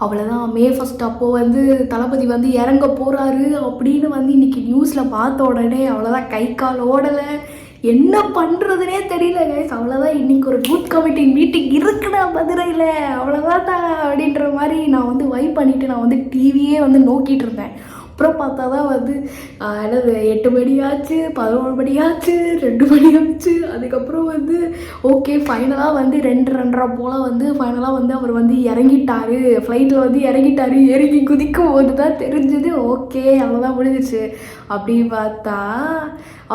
அவ்வளோதான். மே 1 அப்போது வந்து தளபதி வந்து இறங்க போகிறாரு அப்படின்னு வந்து இன்றைக்கி நியூஸில் பார்த்த உடனே அவ்வளோதான், கை கால் ஓடலை, என்ன பண்ணுறதுனே தெரியல கைஸ். அவ்வளோதான், இன்றைக்கி ஒரு பூத் கமிட்டி மீட்டிங் இருக்குடா மதுரையில், அவ்வளோதான் தான் அப்படின்ற மாதிரி நான் வந்து வைப் பண்ணிவிட்டு நான் வந்து டிவியே வந்து நோக்கிட்டு இருந்தேன். அப்புறம் பார்த்தா தான் வந்து என்னது 8 மணி ஆச்சு, 11 மணி ஆச்சு, 2 மணி ஆச்சு. அதுக்கப்புறம் வந்து ஓகே ஃபைனலாக வந்து 2-2:30 போல் வந்து ஃபைனலாக வந்து அவர் வந்து இறங்கிட்டார், ஃப்ளைட்டில் வந்து இறங்கிட்டார். இறங்கி குதிக்கும் போது தான் தெரிஞ்சது ஓகே அவ்வளோதான் முடிஞ்சிச்சு. அப்படி பார்த்தா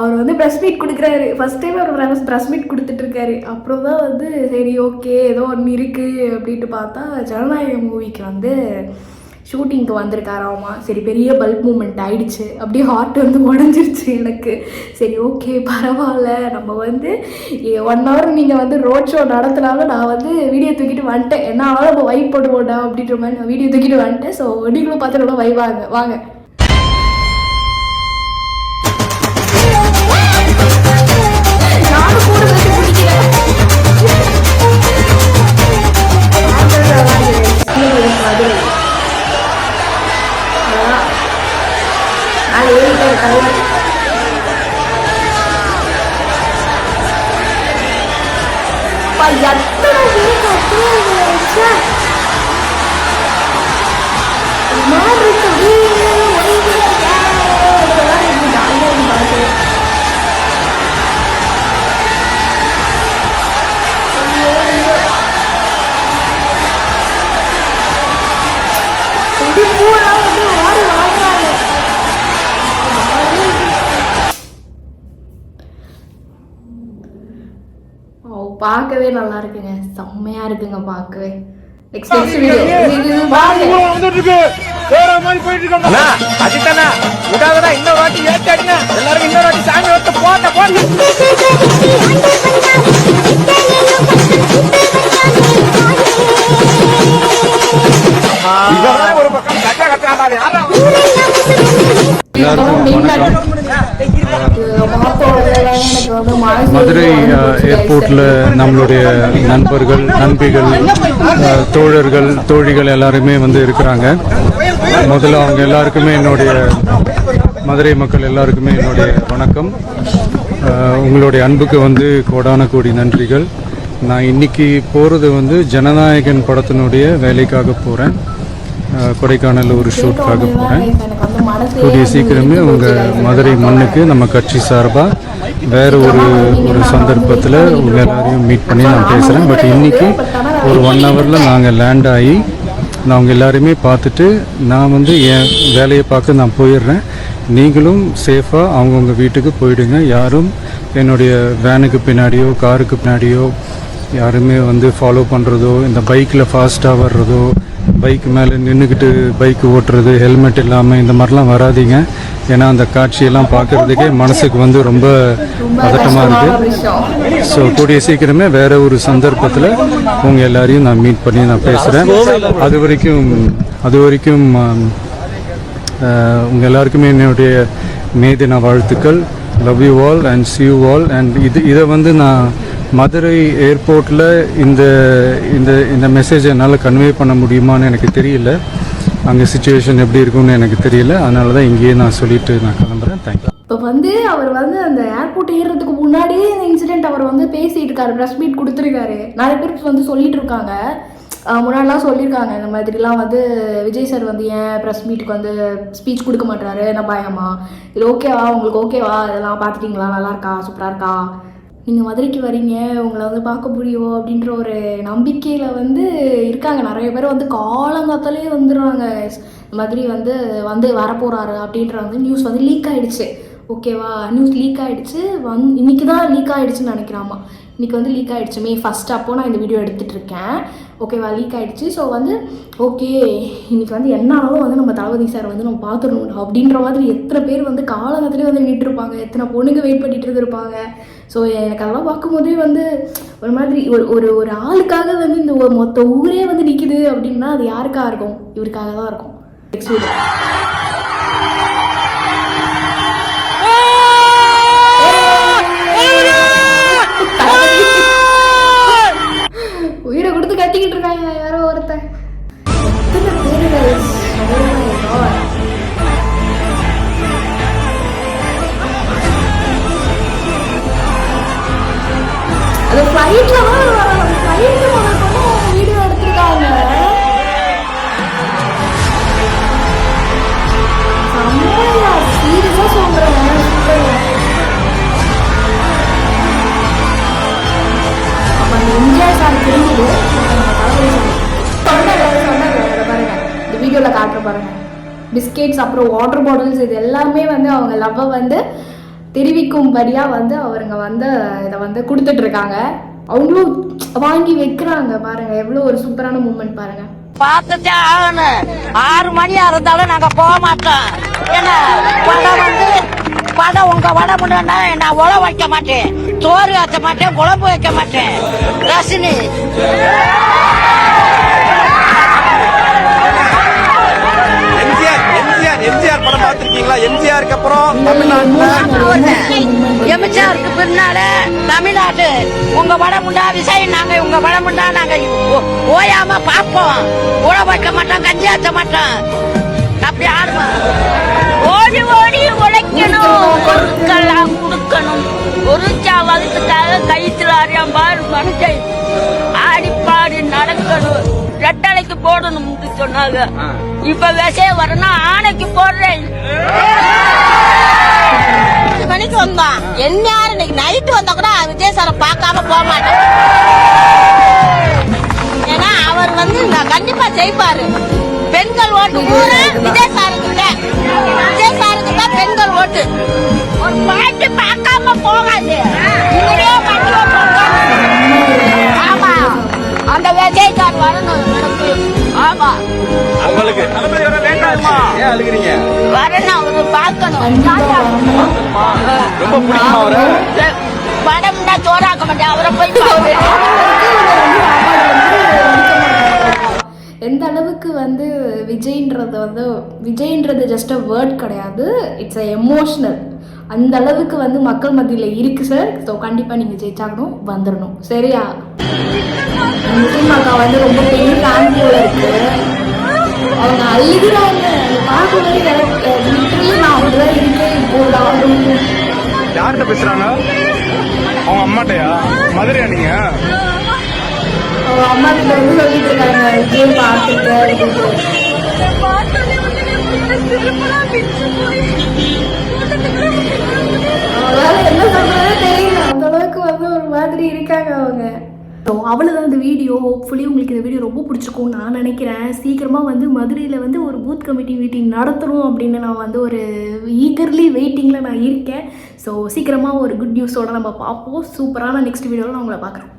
அவர் வந்து ப்ரெஸ் மீட் கொடுக்குறாரு. ஃபஸ்ட் டைம் அவர் ப்ரெஸ் மீட் கொடுத்துட்ருக்காரு. அப்புறம் தான் வந்து சரி ஓகே ஏதோ ஒன்று இருக்குது அப்படின்ட்டு பார்த்தா ஜனநாயகம் மூவிக்கு வந்து ஷூட்டிங்க்கு வந்திருக்காராமா. சரி பெரிய பல்ப் மூமெண்ட் ஆகிடுச்சு, அப்படியே ஹார்ட் வந்து உடஞ்சிருச்சு எனக்கு. சரி ஓகே பரவாயில்ல, நம்ம வந்து 1 hour நீங்கள் வந்து ரோட் ஷோ நடத்தினாலும் நான் வந்து வீடியோ தூக்கிட்டு வந்துட்டேன், என்ன ஆனாலும் நம்ம வைப் போடுவோம்டா அப்படின்ற மாதிரி நான் வீடியோ தூக்கிட்டு வந்துட்டேன். ஸோ நீங்களும் பார்த்து நல்லா வைவாங்க வாங்க. நானும் கூட வந்து பிடிக்கிறேன். பார்க்கவே நல்லா இருக்குங்க, செம்மையா இருக்குங்க பார்க்கவே. மதுரை ஏர்போர்ட்டில் நம்மளுடைய நண்பர்கள், நண்பிகள், தோழர்கள், தோழிகள் எல்லாருமே வந்து இருக்கிறாங்க. முதல்ல அவங்க எல்லாருக்குமே என்னுடைய மதுரை மக்கள் எல்லாருக்குமே என்னுடைய வணக்கம். உங்களுடைய அன்புக்கு வந்து கோடான கோடி நன்றிகள். நான் இன்னைக்கு போகிறது வந்து ஜனநாயகன் படத்தினுடைய வேலைக்காக போகிறேன். கொடைக்கானலில் ஒரு ஷூட்காக போகிறேன். கூடிய சீக்கிரமே உங்கள் மதுரை மண்ணுக்கு நம்ம கட்சி சார்பாக வேறு ஒரு சந்தர்ப்பத்தில் உங்கள் எல்லாரையும் மீட் பண்ணி நான் பேசுகிறேன். பட் இன்றைக்கி ஒரு 1 hourல நாங்கள் லேண்ட் ஆகி நான் அவங்க எல்லாருமே பார்த்துட்டு நான் வந்து என் வேலையை பார்க்க நான் போயிடுறேன். நீங்களும் சேஃபாக அவங்கவுங்க வீட்டுக்கு போயிடுங்க. யாரும் என்னுடைய வேனுக்கு பின்னாடியோ காருக்கு பின்னாடியோ யாருமே வந்து ஃபாலோ பண்ணுறதோ, இந்த பைக்கில் ஃபாஸ்ட்டாக வர்றதோ, பைக் மேலே நின்றுக்கிட்டு பைக் ஓட்டுறது, ஹெல்மெட் இல்லாமல் இந்த மாதிரிலாம் வராதிங்க. ஏன்னா அந்த காட்சியெல்லாம் பார்க்குறதுக்கே மனசுக்கு வந்து ரொம்ப பதட்டமாக இருக்குது. ஸோ கூடிய சீக்கிரமே வேறு ஒரு சந்தர்ப்பத்தில் உங்கள் எல்லாரையும் நான் மீட் பண்ணி நான் பேசுகிறேன். அது வரைக்கும் உங்கள் எல்லாருக்குமே என்னுடைய மே தின வாழ்த்துக்கள். Love you all and see you all. And இதை வந்து நான் மதுரை ஏர்போர்ட்டில் இந்த மெசேஜை என்னால் கன்வே பண்ண முடியுமான்னு எனக்கு தெரியல. அங்கே சிச்சுவேஷன் எப்படி இருக்கும்னு எனக்கு தெரியல. அதனால தான் இங்கேயே நான் சொல்லிட்டு நான் கிளம்புறேன். தேங்க்யூ. இப்போ வந்து அவர் வந்து அந்த ஏர்போர்ட் ஏறுறதுக்கு முன்னாடியே இந்த இன்சிடென்ட் அவர் வந்து பேசிட்டு இருக்காரு, ப்ரெஸ் மீட் கொடுத்துருக்காரு. நிறைய பேருக்கு வந்து சொல்லிட்டு இருக்காங்க, முன்னாடிலாம் சொல்லியிருக்காங்க இந்த மாதிரிலாம் வந்து விஜய் சார் வந்து ஏன் ப்ரெஸ் மீட்டுக்கு வந்து ஸ்பீச் கொடுக்க மாட்டாரு, என்ன பயமா, இது ஓகேவா உங்களுக்கு, ஓகேவா இதெல்லாம் பார்த்துட்டிங்களா, நல்லா இருக்கா, சூப்பராக இருக்கா, நீங்கள் மதுரைக்கு வரீங்க உங்களை வந்து பார்க்க முடியும் அப்படின்ற ஒரு நம்பிக்கையில் வந்து இருக்காங்க. நிறைய பேர் வந்து காலங்காத்தாலே வந்துடுறாங்க. இந்த மாதிரி வந்து வரப்போகிறாரு அப்படின்ற வந்து நியூஸ் வந்து லீக் ஆகிடுச்சு. ஓகேவா, நியூஸ் லீக் ஆகிடுச்சு. இன்றைக்கி தான் லீக் ஆகிடுச்சுன்னு நினைக்கிறாமா. இன்றைக்கி வந்து லீக் ஆகிடுச்சு மே 1 அப்போது நான் இந்த வீடியோ எடுத்துகிட்டு இருக்கேன். ஓகேவா, லீக் ஆகிடுச்சு. ஸோ வந்து ஓகே இன்றைக்கி வந்து என்ன ஆனாலும் வந்து நம்ம தளபதி சார் வந்து நம்ம பார்த்துடணும் அப்படின்ற மாதிரி எத்தனை பேர் வந்து காலங்கத்திலே வந்து நின்றுருப்பாங்க, எத்தனை பொண்ணுங்க வெயிட் பண்ணிட்டு இருந்திருப்பாங்க. ஸோ எனக்கு அதெல்லாம் பார்க்கும்போதே வந்து ஒரு மாதிரி ஒரு ஆளுக்காக வந்து இந்த மொத்த ஊரே வந்து நிற்கிது அப்படின்னா அது யாருக்காக இருக்கும், இவருக்காக தான் இருக்கும். நெக்ஸ்ட் வீடியோ உயிரை கொடுத்து கட்டிக்கிட்டு இருக்காங்க யாரோ ஒருத்தன். ஃப்ளைட்டில் தான் ஃப்ளைட்டு முதற்கொண்டு வீடியோ எடுத்துருக்காங்க. செம்மையா சீரியஸாக சொல்கிறேன். அப்போ அந்த எம்ஜிஆர் சார் தெரியுது. சொன்னாங்க பாருங்க, இந்த வீடியோவில் காட்டுற பாருங்க, பிஸ்கெட்ஸ் அப்புறம் வாட்டர் பாட்டில்ஸ் இது எல்லாமே வந்து அவங்க லவ்வை வந்து தெரிவிக்கும்படியாக வந்து அவருங்க வந்து இதை வந்து கொடுத்துட்ருக்காங்க. அவங்களும் வாங்கி வைக்கிறாங்க பாருங்க. எவ்வளோ ஒரு சூப்பரான மூமெண்ட் பாருங்க. பார்த்துட்டே ஆகணும். 6 மணியா இருந்தாலும் நாங்க போக மாட்டோம். ஏன்னா படம் வந்து படம் உங்க வடை முன்னா நான் உழ வைக்க மாட்டேன், சோறு வைக்க மாட்டேன், குழம்பு வைக்க மாட்டேன். ரசினி எம்ஜிஆர் படம் பார்த்திருக்கீங்களா? எம்ஜிஆருக்கு அப்புறம் எம்ஜிஆருக்கு பின்னால தமிழ்நாட்டு உங்க வடமுண்டா விசை நாங்க உங்க வடமுண்டா நாங்க ஓயாம பார்ப்போம். உழ வைக்க மாட்டோம், கஞ்சி ஆச்ச மாட்டோம். அப்படி ஆடுமா ஓடி ஓடி உழைக்கணும், பொருட்கள்லாம் கொடுக்கணும். ஒரு வகுத்துக்காக கைத்துல அறியாம்பார் மனுஷன் ஆடிப்பாடி நடக்கணும். ரெட்டலைக்கு போடணும் சொன்னாங்க. இப்ப விஷயம் வரணும், ஆணைக்கு போடுறேன். மணிக்கு வந்தான் என்ன இன்னைக்கு நைட்டு வந்தா கூட விஜய் சாரை பார்க்காம போக மாட்டேன். ஏன்னா அவர் வந்து கண்டிப்பா ஜெயிப்பாரு. பெண்கள் ஓட்டு பூரா விஜய் சாருக்கு தான். விஜய் சாருக்கு தான் பெண்கள் ஓட்டு. ஒரு பாட்டு பார்க்காம போகாது. ஆமா, அந்த விஜய் சார் வரணும். ஆமா, உங்களுக்கு வரணும், அவரு பார்க்கணும். ரொம்ப பிடிக்குமா அவரை? படம்னா சோறாக்க மாட்டேன், அவரை போய் எந்த அளவுக்கு வந்து விஜய்ன்றது ஜஸ்ட் அ வேர்ட் கிடையாது, இட்ஸ் அ எமோஷ்னல். அந்த அளவுக்கு வந்து மக்கள் மத்தியில் இருக்கு சார். ஸோ கண்டிப்பாக நீங்கள் ஜெயிச்சாகணும், வந்துடணும். சரியா? முஸ்லிமாக்கா வந்து ரொம்ப பெரிய ஃபேன் போல இருக்கு. அவங்க அழுகிறாங்க பார்க்கும்போது. லிட்டரலி நான் அப்படிதான் இருக்கேன். இப்போ யார்கிட்ட பேசுறாங்க? அவங்க அம்மாட்டையா? மதுரையா நீங்க? அவங்க அம்மா கிட்ட வந்து சொல்லிட்டு இருக்காங்க, விஜய் பார்த்துக்க. அவங்களால என்ன சொல்றதே தெரியல. அந்த அளவுக்கு வந்து ஒரு மாதிரி இருக்காங்க அவங்க. ஸோ அவ்வளோதான் இந்த வீடியோ. ஹோப்ஃபுல்லி உங்களுக்கு இந்த வீடியோ ரொம்ப பிடிச்சிருக்கும்னு நான் நினைக்கிறேன். சீக்கிரமாக வந்து மதுரையில் வந்து ஒரு பூத் கமிட்டி மீட்டிங் நடத்தணும் அப்படின்னு நான் வந்து ஒரு ஈகர்லி வெயிட்டிங்கில் நான் இருக்கேன். ஸோ சீக்கிரமாக ஒரு குட் நியூஸோடு நம்ம பார்ப்போம். சூப்பரான நெக்ஸ்ட் வீடியோவில் நான் உங்களை பார்க்குறேன்.